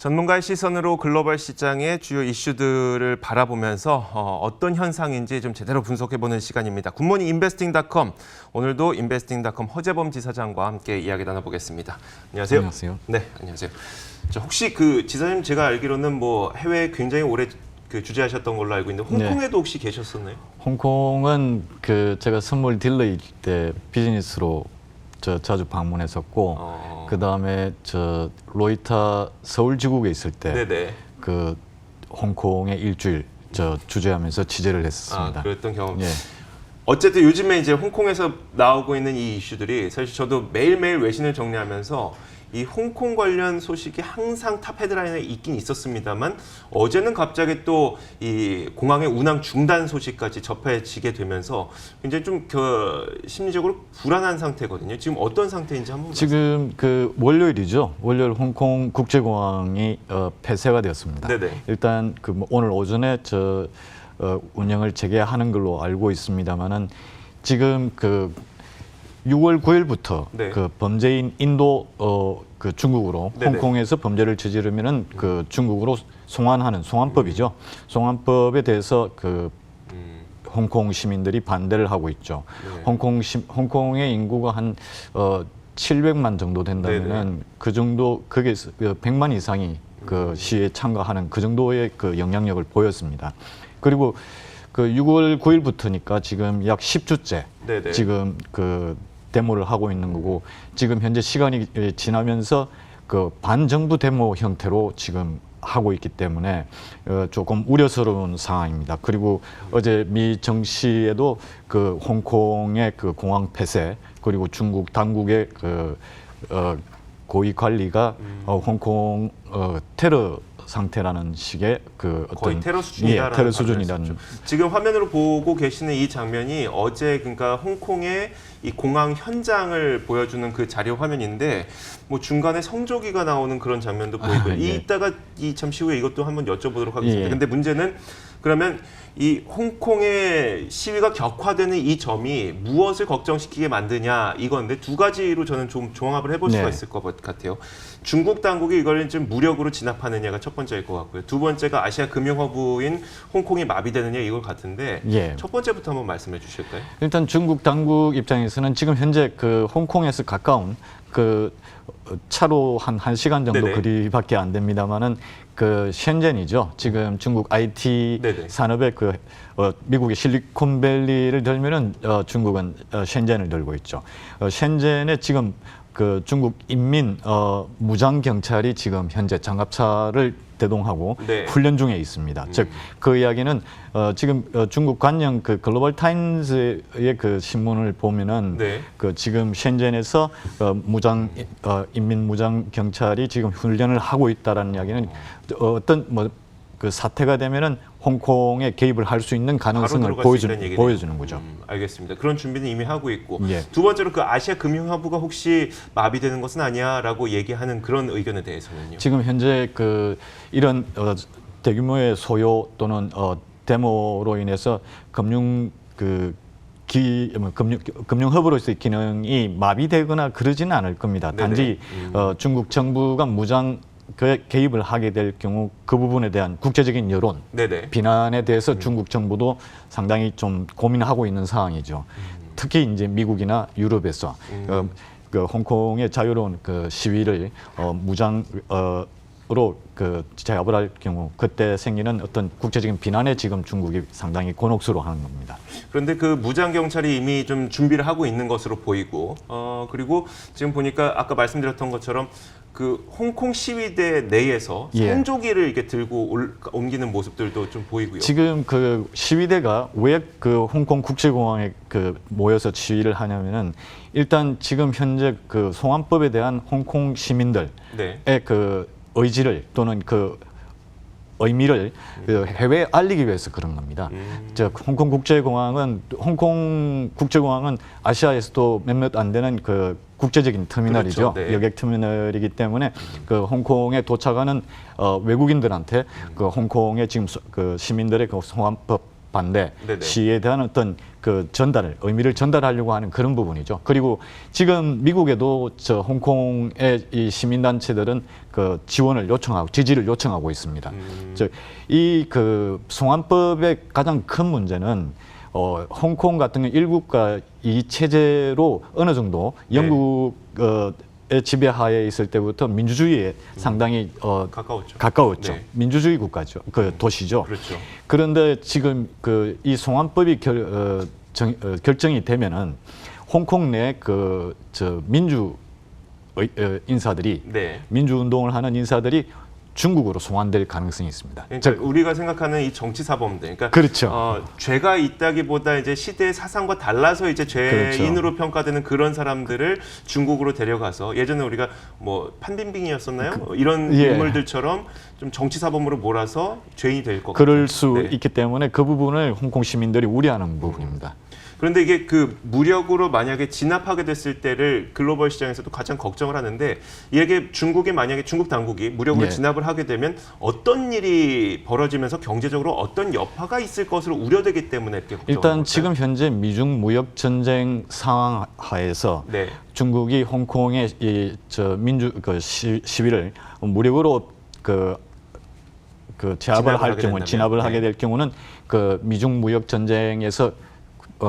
전문가의 시선으로 글로벌 시장의 주요 이슈들을 바라보면서 어떤 현상인지 좀 제대로 분석해보는 시간입니다. 굿모닝 인베스팅닷컴, 오늘도 인베스팅닷컴 허재범 지사장과 함께 이야기 나눠보겠습니다. 안녕하세요. 안녕하세요. 네, 안녕하세요. 혹시 지사님 제가 알기로는 뭐 해외에 굉장히 오래 주재하셨던 걸로 알고 있는데 홍콩에도 혹시 계셨었나요? 홍콩은 제가 선물 딜러일 때 비즈니스로 자주 방문했었고, 그 다음에 로이터 서울 지국에 있을 때 네네. 홍콩에 일주일 주재하면서 취재를 했었습니다. 그랬던 경험. 예. 어쨌든 요즘에 이제 홍콩에서 나오고 있는 이 이슈들이 사실 저도 매일매일 외신을 정리하면서 이 홍콩 관련 소식이 항상 탑 헤드라인에 있긴 있었습니다만 어제는 갑자기 또 이 공항의 운항 중단 소식까지 접해지게 되면서 굉장히 좀 심리적으로 불안한 상태거든요. 지금 어떤 상태인지 한번 지금 월요일이죠. 월요일 홍콩 국제공항이 폐쇄가 되었습니다. 네네. 일단 오늘 오전에 운영을 재개하는 걸로 알고 있습니다만은 지금 6월 9일부터 네. 범죄인 인도 중국으로 네네. 홍콩에서 범죄를 저지르면은 중국으로 송환하는 송환법이죠. 송환법에 대해서 홍콩 시민들이 반대를 하고 있죠. 네. 홍콩의 인구가 한 700만 정도 된다면은 그 정도 그게 100만 이상이 시위에 참가하는 그 정도의 영향력을 보였습니다. 그리고 6월 9일부터니까 지금 약 10주째 네네. 지금 데모를 하고 있는 거고, 지금 현재 시간이 지나면서 반정부 데모 형태로 지금 하고 있기 때문에 조금 우려스러운 상황입니다. 그리고 어제 미 정시에도 홍콩의 공항 폐쇄, 그리고 중국 당국의 고위 관리가 홍콩 테러 상태라는 식의 거의 테러 수준이다라는 테러 수준이라는. 지금 화면으로 보고 계시는 이 장면이 어제 그러니까 홍콩의 이 공항 현장을 보여주는 그 자료 화면인데 뭐 중간에 성조기가 나오는 그런 장면도 보이고요. 예. 이따가 잠시 후에 이것도 한번 여쭤보도록 하겠습니다. 예. 근데 문제는 그러면 이 홍콩의 시위가 격화되는 이 점이 무엇을 걱정시키게 만드냐 이건데 두 가지로 저는 좀 종합을 해볼 수가 있을 것 같아요. 중국 당국이 이걸 좀 무력으로 진압하느냐가 첫 번째일 것 같고요. 두 번째가 아시아 금융허브인 홍콩이 마비되느냐 이걸 같은데 첫 번째부터 한번 말씀해 주실까요? 일단 중국 당국 입장에서는 지금 현재 홍콩에서 가까운 차로 한 1시간 정도 네네. 거리밖에 안 됩니다만은 셴젠이죠. 지금 중국 IT 네네. 산업의 미국의 실리콘밸리를 들면은 중국은 셴젠을 들고 있죠. 셴젠에 지금 중국 인민 무장 경찰이 지금 현재 장갑차를 대동하고 훈련 중에 있습니다. 즉 이야기는 지금 중국 관영 글로벌 타임즈의 신문을 보면은 지금 셴젠에서 인민 무장 경찰이 지금 훈련을 하고 있다라는 이야기는 어떤 사태가 되면은 홍콩에 개입을 할 수 있는 가능성을 보여주는 거죠. 알겠습니다. 그런 준비는 이미 하고 있고 두 번째로 아시아 금융허브가 혹시 마비되는 것은 아니야라고 얘기하는 그런 의견에 대해서는요. 지금 현재 이런 대규모의 소요 또는 데모로 인해서 금융허브로서의 기능이 마비되거나 그러지는 않을 겁니다. 단지 중국 정부가 무장 개입을 하게 될 경우 그 부분에 대한 국제적인 여론, 비난에 대해서 중국 정부도 상당히 좀 고민하고 있는 상황이죠. 특히 이제 미국이나 유럽에서 홍콩의 자유로운 시위를 무장으로 제압을 할 경우 그때 생기는 어떤 국제적인 비난에 지금 중국이 상당히 곤혹스러워하는 겁니다. 그런데 무장 경찰이 이미 좀 준비를 하고 있는 것으로 보이고 그리고 지금 보니까 아까 말씀드렸던 것처럼 홍콩 시위대 내에서 성조기를 이렇게 들고 옮기는 모습들도 좀 보이고요. 지금 시위대가 왜 홍콩 국제공항에 모여서 시위를 하냐면은 일단 지금 현재 송환법에 대한 홍콩 시민들의 의지를 또는 의미를 해외에 알리기 위해서 그런 겁니다. 홍콩 국제공항은 아시아에서도 몇몇 안 되는 국제적인 터미널이죠. 여객 터미널이기 때문에 홍콩에 도착하는 외국인들한테 홍콩의 지금 시민들의 송환법 반대, 네네. 시위에 대한 어떤 그 의미를 전달하려고 하는 그런 부분이죠. 그리고 지금 미국에도 저 홍콩의 이 시민단체들은 그 지원을 요청하고 지지를 요청하고 있습니다. 이 그 송환법의 가장 큰 문제는 홍콩 같은 경우 일국가 이 체제로 어느 정도 영국 의 지배하에 있을 때부터 민주주의에 상당히 가까웠죠. 네. 민주주의 국가죠. 그 도시죠. 그렇죠. 그런데 지금 그 이 송환법이 결정이 되면은 홍콩 내 그 저 민주 인사들이 네. 민주 운동을 하는 인사들이 중국으로 송환될 가능성이 있습니다. 그러니까 우리가 생각하는 이 정치 사범들, 그러니까 그렇죠. 죄가 있다기보다 이제 시대의 사상과 달라서 이제 죄인으로 평가되는 그런 사람들을 중국으로 데려가서 예전에 우리가 뭐 판빈빙이었었나요? 이런 예. 인물들처럼 좀 정치 사범으로 몰아서 죄인이 될 것 같아요. 그럴 수 네. 있기 때문에 그 부분을 홍콩 시민들이 우려하는 부분입니다. 그런데 이게 그 무력으로 만약에 진압하게 됐을 때를 글로벌 시장에서도 가장 걱정을 하는데 이게 중국이 만약에 중국 당국이 무력으로 네. 진압을 하게 되면 어떤 일이 벌어지면서 경제적으로 어떤 여파가 있을 것으로 우려되기 때문에 이렇게 걱정을 일단 할까요? 지금 현재 미중 무역 전쟁 상황 하에서 네. 중국이 홍콩의 이저 민주 그 시위를 무력으로 제압을 할 경우 진압을 하게 될 경우는 그 미중 무역 전쟁에서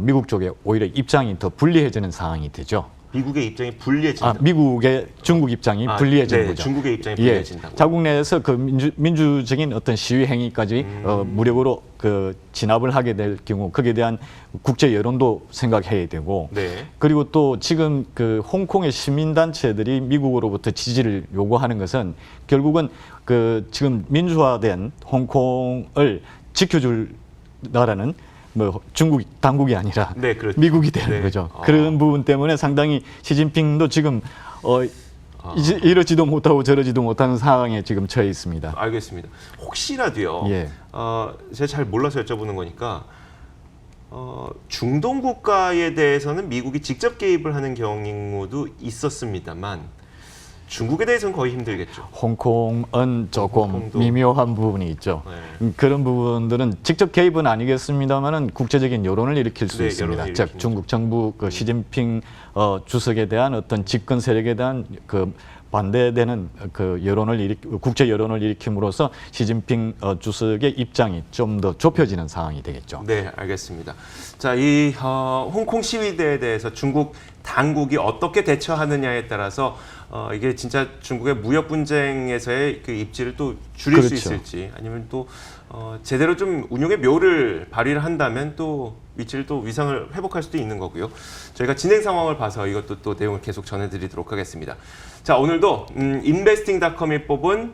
미국 쪽에 오히려 입장이 더 불리해지는 상황이 되죠. 미국의 입장이 불리해진다. 미국의 중국 입장이 불리해지는 네, 거죠. 중국의 입장이 불리해진다고. 자국 내에서 그 민주적인 어떤 시위 행위까지 무력으로 그 진압을 하게 될 경우 거기에 대한 국제 여론도 생각해야 되고 네. 그리고 또 지금 그 홍콩의 시민단체들이 미국으로부터 지지를 요구하는 것은 결국은 그 지금 민주화된 홍콩을 지켜줄 나라는 뭐 중국 당국이 아니라 네, 그렇죠. 미국이 되는 네. 거죠. 그런 부분 때문에 상당히 시진핑도 지금 이러지도 못하고 저러지도 못하는 상황에 지금 처해 있습니다. 알겠습니다. 혹시라도요. 예. 제가 잘 몰라서 여쭤보는 거니까 중동 국가에 대해서는 미국이 직접 개입을 하는 경우도 있었습니다만 중국에 대해서는 거의 힘들겠죠. 홍콩은 조금 홍콩도. 미묘한 부분이 있죠. 네. 그런 부분들은 직접 개입은 아니겠습니다만은 국제적인 여론을 일으킬 수 네, 있습니다. 여론을 즉 일으키는 중국 정부 그 시진핑 주석에 대한 어떤 집권 세력에 대한 그 반대되는 그 국제 여론을 일으킴으로써 시진핑 주석의 입장이 좀 더 좁혀지는 상황이 되겠죠. 네, 알겠습니다. 자, 이 홍콩 시위대에 대해서 중국 당국이 어떻게 대처하느냐에 따라서 이게 진짜 중국의 무역 분쟁에서의 그 입지를 또 줄일 수 그렇죠. 있을지 아니면 또 제대로 좀 운용의 묘를 발휘를 한다면 또 위치를 또 위상을 회복할 수도 있는 거고요. 저희가 진행 상황을 봐서 이것도 또 내용을 계속 전해드리도록 하겠습니다. 자, 오늘도 investing.com이 뽑은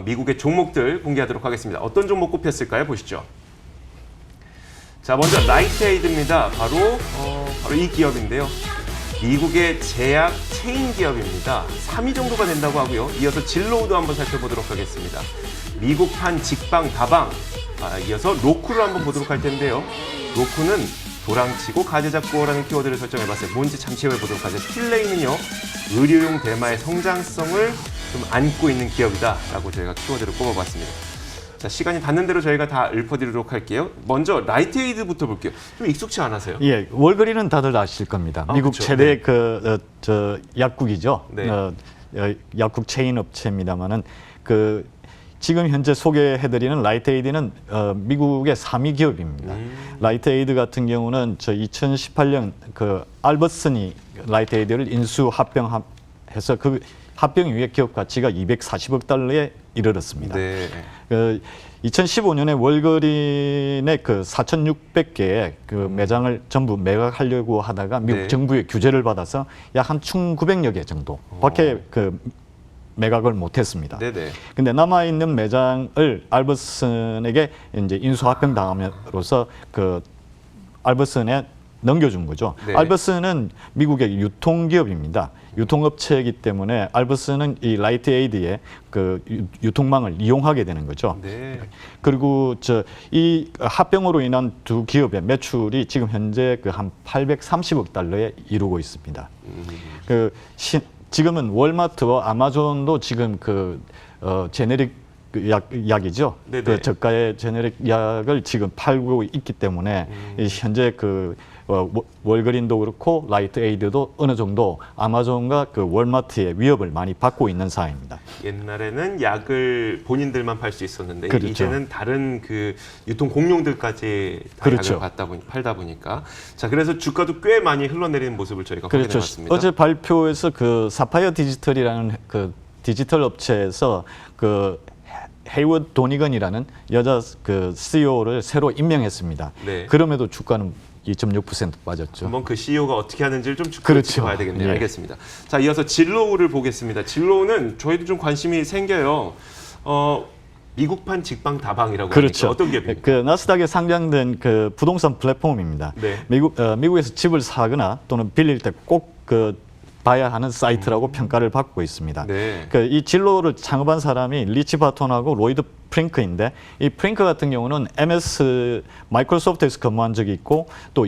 미국의 종목들 공개하도록 하겠습니다. 어떤 종목 꼽혔을까요? 보시죠. 자, 먼저 라이트에이드입니다. 바로 이 기업인데요. 미국의 제약 체인 기업입니다. 3위 정도가 된다고 하고요. 이어서 진로우도 한번 살펴보도록 하겠습니다. 미국판 직방 다방, 이어서 로쿠를 한번 보도록 할 텐데요. 로쿠는 도랑치고 가재 잡고라는 키워드를 설정해봤어요. 뭔지 잠시 후에 보도록 하죠. 필레이는요, 의료용 대마의 성장성을 좀 안고 있는 기업이다라고 저희가 키워드를 꼽아봤습니다. 자, 시간이 닿는 대로 저희가 다 읊어드리도록 할게요. 먼저 라이트에이드부터 볼게요. 좀 익숙치 않아서요. 예, 월그린은 다들 아실 겁니다. 미국 그렇죠. 최대 약국이죠. 네. 약국 체인 업체입니다만은 지금 현재 소개해드리는 라이트에이드는 미국의 3위 기업입니다. 라이트에이드 같은 경우는 2018년 알버슨이 라이트에이드를 인수 합병해서 그 합병 이후에 기업 가치가 240억 달러에 이르렀습니다. 네. 2015년에 월거린의 4,600개의 매장을 전부 매각하려고 하다가 미국 네. 정부의 규제를 받아서 약 한 1,900여 개 정도밖에 매각을 못했습니다. 네네. 근데 남아 있는 매장을 알버슨에게 이제 인수합병 당함으로써 알버슨에 넘겨준 거죠. 네. 알버슨은 미국의 유통기업입니다. 유통업체이기 때문에 알버슨은 이 라이트에이드의 유통망을 이용하게 되는 거죠. 네. 그리고 이 합병으로 인한 두 기업의 매출이 지금 현재 한 830억 달러에 이루고 있습니다. 지금은 월마트와 아마존도 지금 제네릭 그 약이죠. 네네. 그 저가의 제네릭 약을 지금 팔고 있기 때문에 이 현재 그 월그린도 그렇고 라이트 에이드도 어느 정도 아마존과 그 월마트의 위협을 많이 받고 있는 상황입니다. 옛날에는 약을 본인들만 팔 수 있었는데 그렇죠. 이제는 다른 그 유통 공룡들까지 다 그렇죠. 약을 팔다 보니까 자 그래서 주가도 꽤 많이 흘러내리는 모습을 저희가 그렇죠. 확인해봤습니다. 어제 발표에서 그 사파이어 디지털이라는 그 디지털 업체에서 그 헤이워드 도니건이라는 여자 그 CEO를 새로 임명했습니다. 네. 그럼에도 주가는 2.6% 빠졌죠. 한번 그 CEO가 어떻게 하는지를 좀 그렇죠. 지켜봐야 되겠네요. 예. 알겠습니다. 자 이어서 진로우를 보겠습니다. 진로우는 저희도 좀 관심이 생겨요. 미국판 직방다방이라고 그렇죠. 하니까 어떤 기업입니까? 그 나스닥에 상장된 그 부동산 플랫폼입니다. 네. 미국에서 집을 사거나 또는 빌릴 때 꼭 그 봐야 하는 사이트라고 평가를 받고 있습니다. 네. 그 이 진로를 창업한 사람이 리치 바톤하고 로이드 프링크인데 이 프링크 같은 경우는 MS 마이크로소프트에서 근무한 적이 있고 또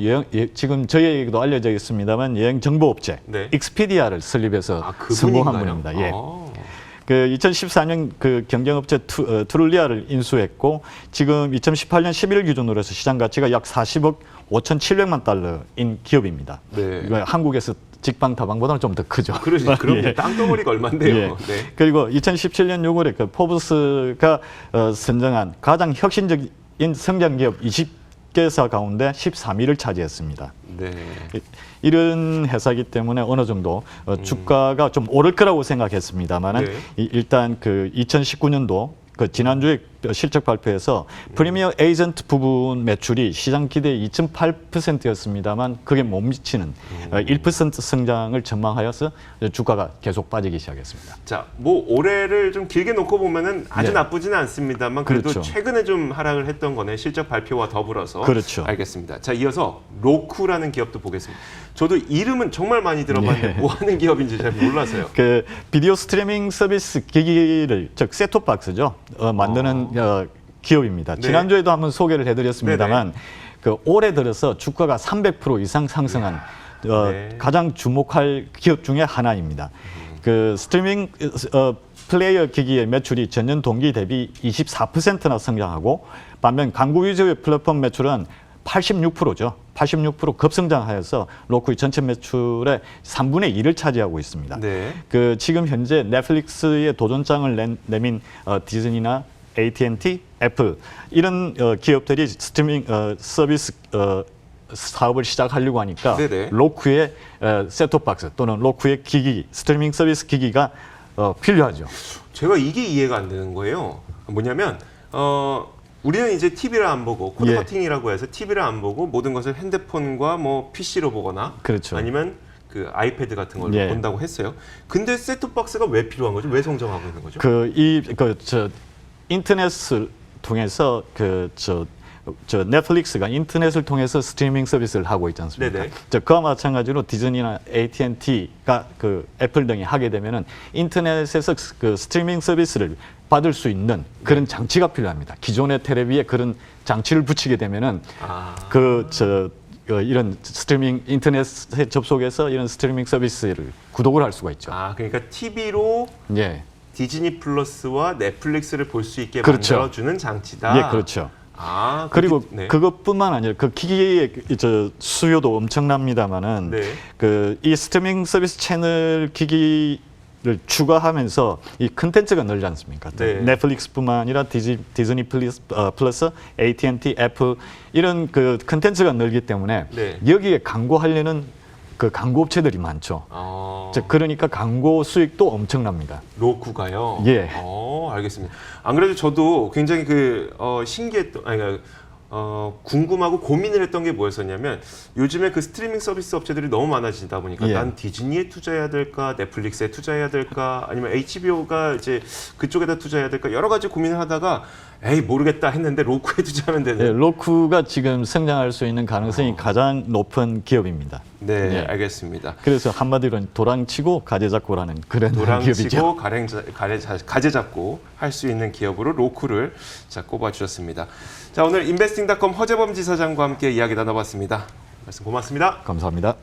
지금 저희에게도 알려져 있습니다만 여행 정보업체 네. 익스피디아를 설립해서 그분인가요? 성공한 분입니다. 예. 그 2014년 그 경쟁업체 트룰리아를 인수했고 지금 2018년 11월 기준으로 해서 시장 가치가 약 40억 5,700만 달러인 기업입니다. 네. 이거 한국에서 직방다방보다는 좀 더 크죠. 그럼 예. 땅덩어리가 얼마인데요? 예. 네. 그리고 2017년 6월에 그 포브스가 선정한 가장 혁신적인 성장 기업 20개사 가운데 13위를 차지했습니다. 네. 이런 회사이기 때문에 어느 정도 주가가 좀 오를 거라고 생각했습니다만은 네. 일단 그 2019년도 그 지난주에 실적 발표에서 프리미어 에이전트 부분 매출이 시장 기대 2.8%였습니다만 그게 못 미치는 1% 성장을 전망하여서 주가가 계속 빠지기 시작했습니다. 자, 뭐 올해를 좀 길게 놓고 보면은 아주 네. 나쁘지는 않습니다만 그래도 그렇죠. 최근에 좀 하락을 했던 거네. 실적 발표와 더불어서. 그렇죠. 알겠습니다. 자, 이어서 로쿠라는 기업도 보겠습니다. 저도 이름은 정말 많이 들어봤는데 네. 뭐 하는 기업인지 잘 몰라서요. 그 비디오 스트리밍 서비스 기기를 즉 셋톱박스죠 만드는 기업입니다. 네. 지난주에도 한번 소개를 해드렸습니다만 그 올해 들어서 주가가 300% 이상 상승한 네. 가장 주목할 기업 중에 하나입니다. 그 스트리밍 플레이어 기기의 매출이 전년 동기 대비 24%나 성장하고 반면 광고 위주의 플랫폼 매출은 86%죠. 86% 급성장하여서 로쿠의 전체 매출의 3분의 1을 차지하고 있습니다. 네. 그 지금 현재 넷플릭스의 도전장을 내민 디즈니나 AT&T, 애플 이런 기업들이 스트리밍 서비스 사업을 시작하려고 하니까 네네. 로쿠의 셋톱박스 또는 로쿠의 기기, 스트리밍 서비스 기기가 필요하죠. 제가 이게 이해가 안 되는 거예요. 뭐냐면 우리는 이제 TV를 안 보고 코드 예. 커팅이라고 해서 TV를 안 보고 모든 것을 핸드폰과 뭐 PC로 보거나 그렇죠. 아니면 그 아이패드 같은 걸로 예. 본다고 했어요. 근데 셋톱박스가 왜 필요한 거죠? 왜 성장하고 있는 거죠? 인터넷을 통해서 저 넷플릭스가 인터넷을 통해서 스트리밍 서비스를 하고 있지 않습니까? 네네. 그와 마찬가지로 디즈니나 AT&T가 그 애플 등이 하게 되면은 인터넷에서 그 스트리밍 서비스를 받을 수 있는 그런 장치가 필요합니다. 기존의 텔레비에 그런 장치를 붙이게 되면은 이런 스트리밍 인터넷에 접속해서 이런 스트리밍 서비스를 구독을 할 수가 있죠. 그러니까 TV로 예. 디즈니 플러스와 넷플릭스를 볼 수 있게 그렇죠. 만들어주는 장치다. 예, 그렇죠. 그리고 그리고 그것뿐만 아니라 그 기기의 수요도 엄청납니다만은 네. 이 스트리밍 서비스 채널 기기를 추가하면서 이 컨텐츠가 늘지 않습니까? 네. 넷플릭스뿐만 아니라 디즈니 플러스, AT&T, 애플 이런 그 컨텐츠가 늘기 때문에 네. 여기에 광고하려는 그 광고업체들이 많죠. 그러니까 광고 수익도 엄청납니다. 로쿠가요? 예. 알겠습니다. 안 그래도 저도 굉장히 신기했던, 궁금하고 고민을 했던 게 뭐였었냐면 요즘에 그 스트리밍 서비스 업체들이 너무 많아지다 보니까 예. 난 디즈니에 투자해야 될까, 넷플릭스에 투자해야 될까, 아니면 HBO가 이제 그쪽에다 투자해야 될까 여러 가지 고민을 하다가 에이 모르겠다 했는데 로쿠에 투자하면 되는. 예, 로쿠가 지금 성장할 수 있는 가능성이 가장 높은 기업입니다. 네, 예. 알겠습니다. 그래서 한마디로는 도랑치고 가재잡고라는 그런 도랑치고 기업이죠. 가재 잡고 할 수 있는 기업으로 로쿠를 꼽아주셨습니다. 자, 오늘 인베스팅닷컴 허재범 지사장과 함께 이야기 나눠봤습니다. 말씀 고맙습니다. 감사합니다.